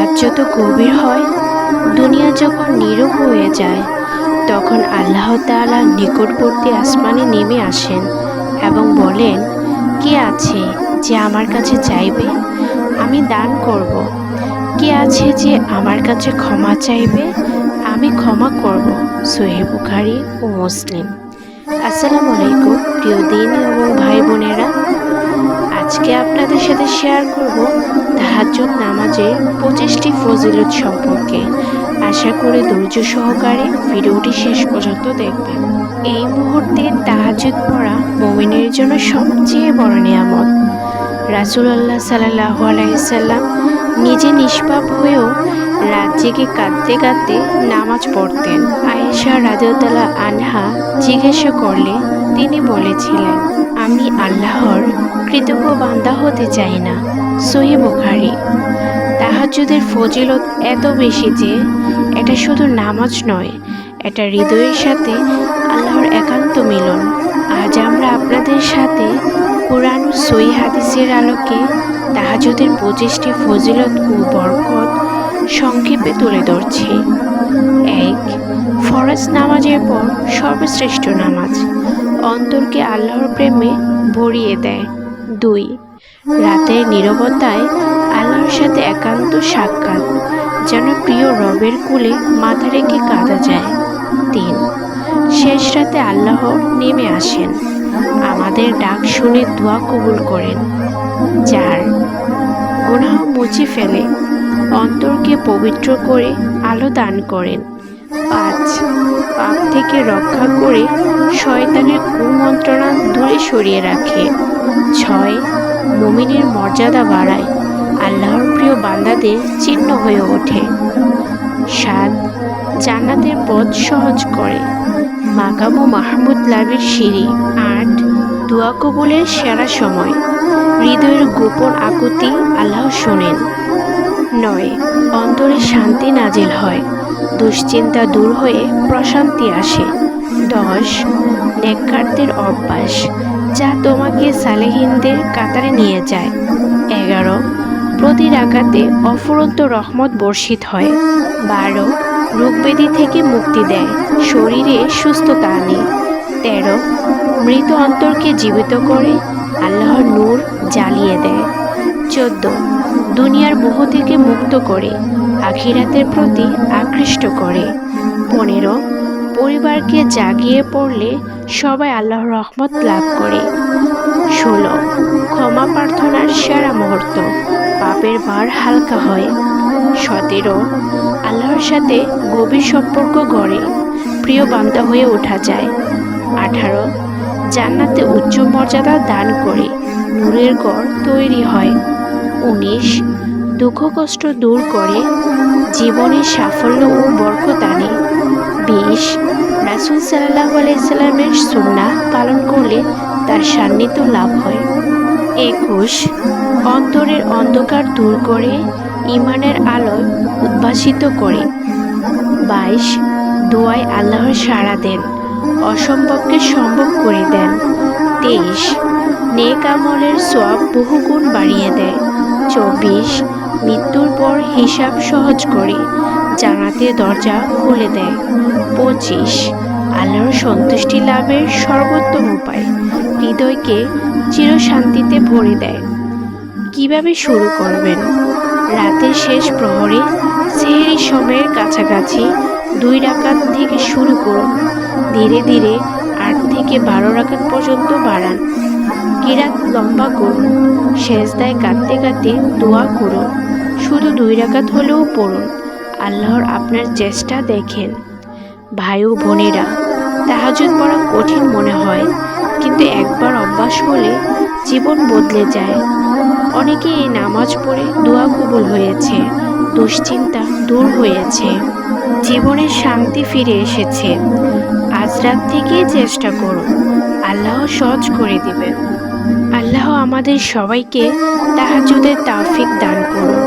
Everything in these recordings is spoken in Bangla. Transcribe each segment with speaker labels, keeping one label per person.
Speaker 1: রাত যত গভীর হয়, দুনিয়া যখন নীরব হয়ে যায়, তখন আল্লাহ তাআলা নিকটবর্তী আসমানে নেমে আসেন এবং বলেন, কে আছে যে আমার কাছে চাইবে, আমি দান করব। কে আছে যে আমার কাছে ক্ষমা চাইবে, আমি ক্ষমা করব। সহিহ বুখারী ও মুসলিম। আসসালামু আলাইকুম প্রিয় দিন এবং ভাই বোনেরা, আজকে আপনাদের সাথে শেয়ার করব তাহাজ্জুদ নামাজের 25টি ফজিলত সম্পর্কে। আশা করি ধৈর্য সহকারে ভিডিওটি শেষ পর্যন্ত দেখবেন। এই মুহূর্তে তাহাজ্জুদ পড়া মুমিনের জন্য সবচেয়ে বড় নিয়ামত। রাসূলুল্লাহ সাল্লাল্লাহু আলাইহি সাল্লাম নিজে নিষ্পাপ হয়েও রাত জেগে কাঁদতে কাঁদতে নামাজ পড়তেন। আয়েশা রাদিয়াল্লাহু আনহা জিজ্ঞাসা করলে তিনি বলেছিলেন, আমি আল্লাহর কৃতজ্ঞ বান্দা হতে চাই না। সহিহ বুখারী। তাহাজ্জুদের ফজিলত এত বেশি যে এটা শুধু নামাজ নয়, এটা হৃদয়ের সাথে আল্লাহর একান্ত মিলন। আজ আমরা আপনাদের সাথে কুরআন ও সহিহ হাদিসের আলোকে তাহাজ্জুদের 25টি ফজিলত ও বরকত সংক্ষেপে তুলে ধরছি। 1. ফরজ নামাজের পর সর্বশ্রেষ্ঠ নামাজ, অন্তরকে আল্লাহর প্রেমে ভরিয়ে দেয়। 2. রাতের নীরবতায় আল্লাহর সাথে একান্ত সাক্ষাৎ, যেন প্রিয় রবের কোলে মাথা রেখে কাঁদা যায়। 3. শেষ রাতে আল্লাহ নেমে আসেন, আমাদের ডাক শুনে দোয়া কবুল করেন। 4. গুনাহ মুছে ফেলে, অন্তরকে পবিত্র করে আলো দান করেন। 5. পাপ থেকে রক্ষা করে শয়তানের কুমন্ত্রণা দূরে সরিয়ে রাখে। 6. মুমিনের মর্যাদা বাড়ায়, আল্লাহর প্রিয় বান্দাদের চিহ্ন হয়ে ওঠে। 7. জান্নাতের পথ সহজ করে, মাকাম ও মাহমুদ লাভের সিঁড়ি। 8. দোয়া কবুলের সেরা সময়, হৃদয়ের গোপন আকুতি আল্লাহ শোনেন। 9. অন্তরে শান্তি নাজিল হয়, দুশ্চিন্তা দূর হয়ে প্রশান্তি আসে। 10. নেককারদের অভ্যাস, যা তোমাকে সালেহিনদের কাতারে নিয়ে যায়। 11. প্রতি রাকাতে অফুরন্ত রহমত বর্ষিত হয়। 12. রোগব্যাধি থেকে মুক্তি দেয়, শরীরে সুস্থতা আনে। 13. মৃত অন্তরকে জীবিত করে আল্লাহর নূর জ্বালিয়ে দেয়। 14. দুনিয়ার মোহ থেকে মুক্ত করে আখিরাতের প্রতি আকৃষ্ট করে। 15. পরিবারকে জাগিয়ে পড়লে সবাই আল্লাহর রহমত লাভ করে। 16. ক্ষমা প্রার্থনার সেরা মুহূর্ত, পাপের ভার হালকা হয়। 17. আল্লাহর সাথে গভীর সম্পর্ক গড়ে প্রিয় বান্দা হয়ে ওঠা যায়। 18. জান্নাতে উচ্চ মর্যাদা দান করে নূরের ঘর তৈরি হয়। 19. দুঃখ কষ্ট দূর করে জীবনের সাফল্য ও বরকত আনে। 20. রাসূল সাল্লাল্লাহু আলাইহি সাল্লামের সুন্নাহ পালন করলে তার সান্নিধ্য লাভ হয়। 21. অন্তরের অন্ধকার দূর করে ঈমানের আলোয় উদ্ভাসিত করে। 22. দোয়ায় আল্লাহর সাড়া দেন, অসম্ভবকে সম্ভব করে দেন। 23. নেক আমলের সওয়াব বহুগুণ বাড়িয়ে দেয়। 24. মৃত্যুর পর হিসাব সহজ করে জান্নাতের দরজা খুলে দেয়। 25. আল্লাহর সন্তুষ্টি লাভের সর্বোত্তম উপায়, হৃদয়কে চিরশান্তিতে ভরে দেয়। কিভাবে শুরু করবেন? রাতের শেষ প্রহরে সেহরির সময়ের কাছাকাছি 2 রাকাত থেকে শুরু করুন, ধীরে ধীরে 8 থেকে 12 রাকাত পর্যন্ত বাড়ান। কিরাত লম্বা করুন, সেজদায় কাঁদতে কাঁদতে দোয়া করুন, শুধু 2 রাকাত হলেও পড়ুন, আল্লাহর আপনার চেষ্টা দেখেন। ভাই ও বোনেরা, তাহাজ্জুদ পড়া কঠিন মনে হয়, কিন্তু একবার অভ্যাস হলে জীবন বদলে যায়। অনেকে এই নামাজ পড়ে দোয়া কবুল হয়েছে, দুশ্চিন্তা দূর হয়েছে, জীবনের শান্তি ফিরে এসেছে। আজ রাত থেকেই চেষ্টা করুন, আল্লাহ সহজ করে দিবেন। আল্লাহ আমাদের সবাইকে তাহাজ্জুদের তৌফিক দান করুন,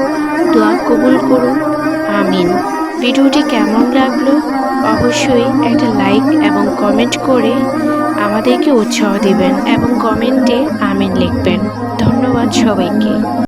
Speaker 1: দোয়া কবুল করুন, আমিন। ভিডিওটি কেমন লাগলো অবশ্যই একটা লাইক এবং কমেন্ট করে আমাদেরকে উৎসাহ দিবেন এবং কমেন্টে আমিন লিখবেন। ধন্যবাদ সবাইকে।